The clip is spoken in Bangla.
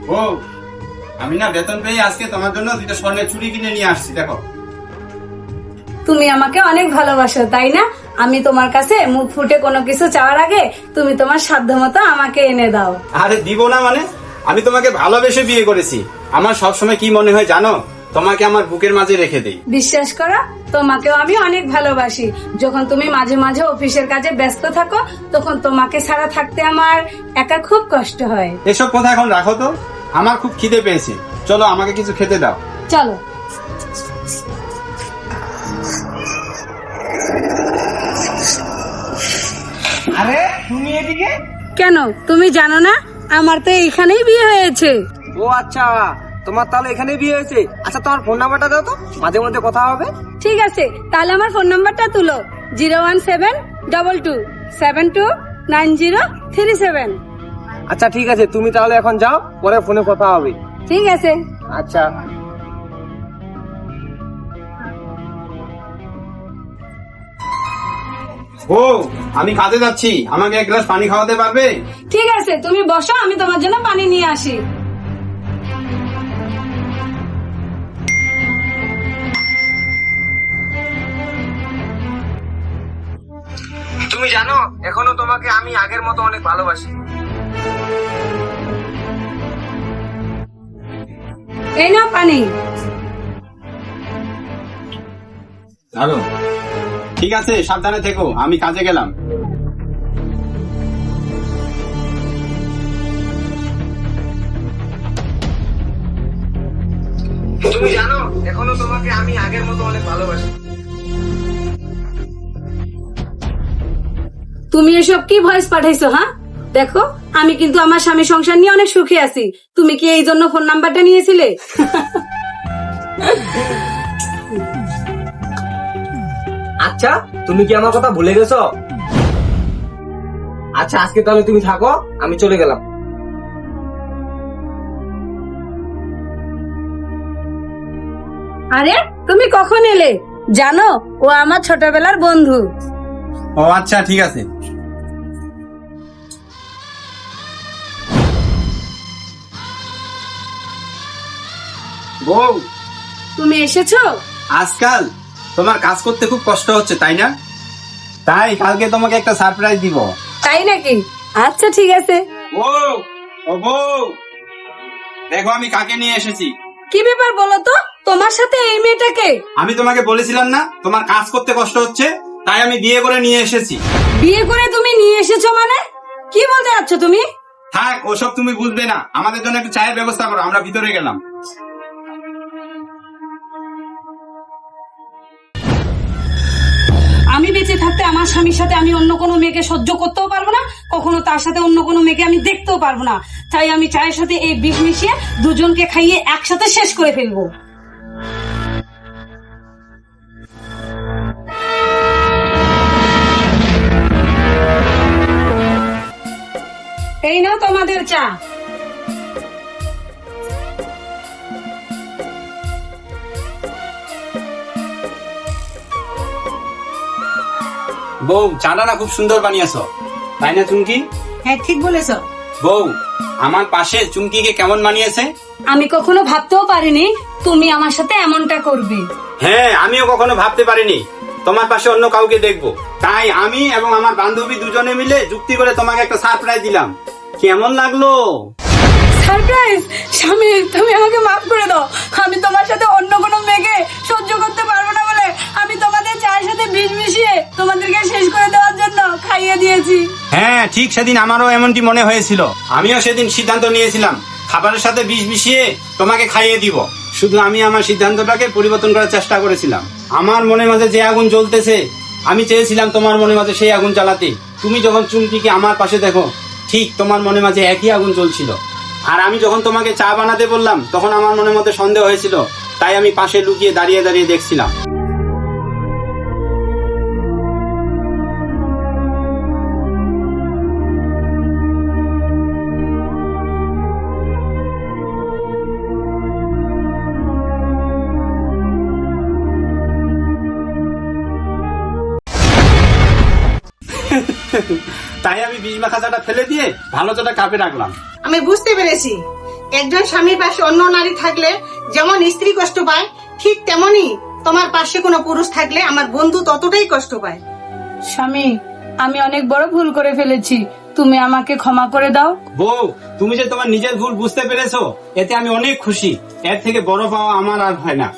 ও আমি না বেতন পেয়ে আজকে তোমার জন্য দুটো স্বর্ণের চুড়ি কিনে নিয়ে আসছি, দেখো। তুমি আমাকে অনেক ভালোবাসো তাই না? আমি তোমার কাছে মুখ ফুটে কোনো কিছু চাওয়ার আগে তুমি তোমার সাধ্যমতো আমাকে এনে দাও। আরে দিব না মানে? আমি তোমাকে ভালোবেসে বিয়ে করেছি। আমার সব সময় কি মনে হয় জানো? তোমাকে আমার বুকের মাঝে রেখে দেই। বিশ্বাস করো, তোমাকেও আমি অনেক ভালোবাসি। যখন তুমি মাঝে মাঝে অফিসের কাজে ব্যস্ত থাকো তখন তোমাকে ছাড়া থাকতে আমার একা খুব কষ্ট হয়। এসব কথা এখন রাখো তো, আমার খুব খিদে পেয়েছে। চলো আমাকে কিছু খেতে দাও। চলো। আরে তুমি এদিকে? কেন, তুমি জানো না আমার তো এইখানেই বিয়ে হয়েছে? ও আচ্ছা, তোমার তাহলে এখানে বিয়ে হয়েছে। আচ্ছা তোমার ফোন নাম্বারটা দাও তো, মাঝে মধ্যে কথা হবে। ঠিক আছে, তাহলে আমার ফোন নাম্বারটা তুলো 01722729037। আচ্ছা ঠিক আছে, তুমি তাহলে এখন যাও, পরে ফোনে কথা হবে। ঠিক আছে। আচ্ছা। ও আমি কাজে যাচ্ছি, আমাকে এক গ্লাস পানি খাওয়াতে পারবে? ঠিক আছে, তুমি বসো, আমি তোমার জন্য পানি নিয়ে আসি। তুমি জানো এখনো তোমাকে আমি আগের মতো অনেক ভালোবাসি। এই নাও পানি। ভালো, ঠিক আছে, সাবধানে থেকো, আমি কাজে গেলাম। তুমি জানো এখনো তোমাকে আমি আগের মতো অনেক ভালোবাসি। তুমি এসব কি ভয়েস পাঠাইছো? হ্যাঁ দেখো, আমি কিন্তু আমার স্বামী সংসার নিয়ে অনেক সুখী আছি। তুমি কি এই জন্য ফোন নাম্বারটা নিয়েছিলে? আচ্ছা তুমি কি আমার কথা ভুলে গেছো? আচ্ছা আজকে তাহলে তুমি থাকো, আমি চলে গেলাম। আরে তুমি কখন এলে? জানো ও আমার ছোটবেলার বন্ধু। ও আচ্ছা ঠিক আছে। বউ, তুমি এসেছো? আজকাল তোমার কাজ করতে খুব কষ্ট হচ্ছে তাই না? তাই কালকে তোমাকে একটা সারপ্রাইজ দিব। তাই নাকি? আচ্ছা ঠিক আছে। বউ, ও বউ, দেখো আমি কাকে নিয়ে এসেছি। কি ব্যাপার বলো তো, তোমার সাথে এই মেয়েটাকে? আমি তোমাকে বলেছিলাম না তোমার কাজ করতে কষ্ট হচ্ছে, তাই আমি বিয়ে করে নিয়ে এসেছি। বিয়ে করে তুমি নিয়ে এসেছো মানে? কি বলতে যাচ্ছ তুমি? থাক, ওসব তুমি বুঝবে না। আমাদের জন্য একটু চায়ের ব্যবস্থা করো, আমরা ভিতরে গেলাম। আমি বেঁচে থাকতে আমার স্বামীর সাথে আমি অন্য কোনো মেয়েকে সহ্য করতেও পারবো না, কখনো তার সাথে অন্য কোনো মেয়েকে আমি দেখতেও পারবো না। তাই আমি চায়ের সাথে এই বিষ মিশিয়ে দুজনকে খাইয়ে একসাথে শেষ করে ফেলবো। এই নাও তোমাদের চা। বউ, চাটা না খুব সুন্দর বানিয়েছো, তাই না চুমকি? হ্যাঁ ঠিক বলেছো। বউ, আমার পাশে চুমকিকে কেমন মানিয়েছে? আমি কখনো ভাবতেও পারিনি তুমি আমার সাথে এমনটা করবে। হ্যাঁ, আমিও কখনো ভাবতে পারিনি তোমার পাশে অন্য কাউকে দেখবো। তাই আমি এবং আমার বান্ধবী দুজনে মিলে যুক্তি করে তোমাকে একটা সারপ্রাইজ দিলাম। কেমন লাগলো? সারপ্রাইজ? স্বামী তুমি আমাকে মাফ করে দাও, আমি তোমার সাথে অন্য কোনো মেয়েকে সহ্য করতে পারবো না বলে আমি তোমাদের চায়ের সাথে বিষ মিশিয়ে তোমাদেরকে শেষ করে দেওয়ার জন্য খাইয়ে দিয়েছি। হ্যাঁ ঠিক, সেদিন আমারও এমনটি মনে হয়েছিল। আমিও সেদিন সিদ্ধান্ত নিয়েছিলাম খাবারের সাথে বিষ মিশিয়ে তোমাকে খাইয়ে দিব। শুধু আমি আমার সিদ্ধান্তটাকে পরিবর্তন করার চেষ্টা করেছিলাম। আমার মনের মাঝে যে আগুন জ্বলতেছে আমি চেয়েছিলাম তোমার মনের মাঝে সেই আগুন জ্বালাতে। তুমি যখন চুমকিকে আমার পাশে দেখো, ঠিক তোমার মনের মাঝে একই আগুন জ্বলছিল। আর আমি যখন তোমাকে চা বানাতে বললাম তখন আমার মনের মধ্যে সন্দেহ হয়েছিল, তাই আমি পাশে লুকিয়ে দাঁড়িয়ে দাঁড়িয়ে দেখছিলাম। তাই আমি বিষ মাখা চাটা ফেলে দিয়ে ভালো চাটা কাপে রাখলাম। আমি বুঝতে পেরেছি একজন স্বামীর পাশে অন্য নারী থাকলে যেমন স্ত্রী কষ্ট পায়, ঠিক তেমনি তোমার পাশে কোনো পুরুষ থাকলে আমার বন্ধু ততটাই কষ্ট পায়। স্বামী, আমি অনেক বড় ভুল করে ফেলেছি, তুমি আমাকে ক্ষমা করে দাও। বউ, তুমি যে তোমার নিজের ভুল বুঝতে পেরেছো, এতে আমি অনেক খুশি। এর থেকে বড় পাওয়া আমার আর হয় না।